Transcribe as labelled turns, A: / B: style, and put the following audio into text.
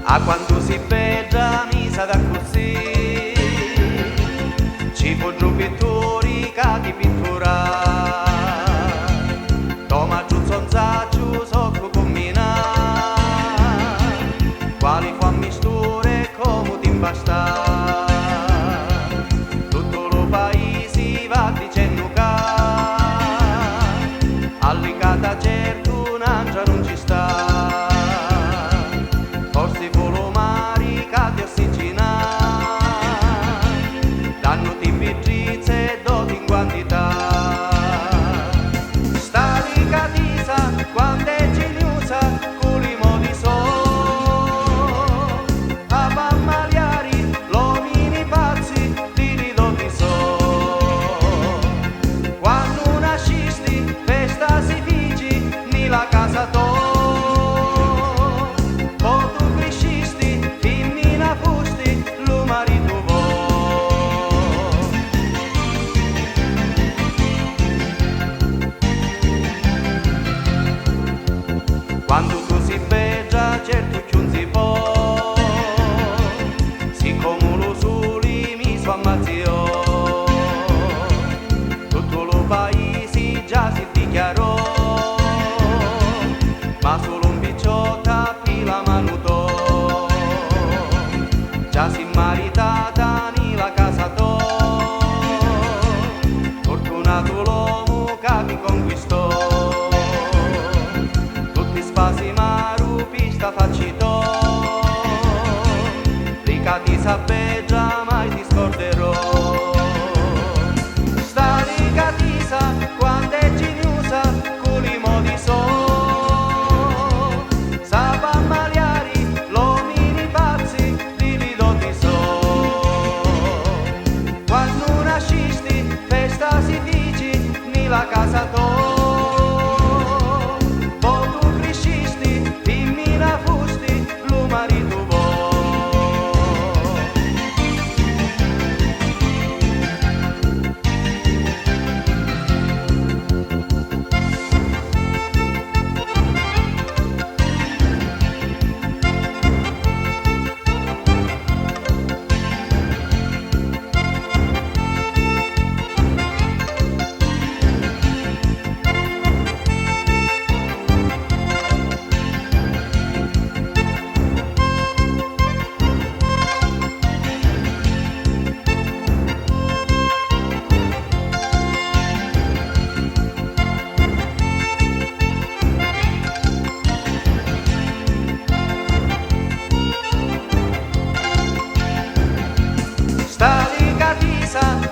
A: A quando si bella mi sa da così, ci fu giù pittori che ti pittura, toma giù sonzaccio socco combina, quali fa misture come ti imbasta, tutto lo paese va dicendo che allicata certo un'angia non ci sta. Forse volomari che ti ossigena, danno ti pigrizze e doti in quantità. Sta ricatisa quando è geniosa, con i modi so, a pammaliari, l'omini pazzi, di ridotti so. Quando nascisti, festa si figi, ni la casa tua. Quando tu si beggia certo che non si può, siccome lo soli mi so ammazzio, tutto lo paese già si dichiarò, ma solo un picciotta fila manutò, già si maritata nella casa tua, fortunato l'uomo che mi conquistò. Facito, ricati sappeggia mai ti scorderò. Sta ricatisa quando è geniosa, con i modi so, sa pammaliari, l'omini pazzi, di ridotti so. Quando nascisti, festa si dici, nella casa tua. Sta ricatisa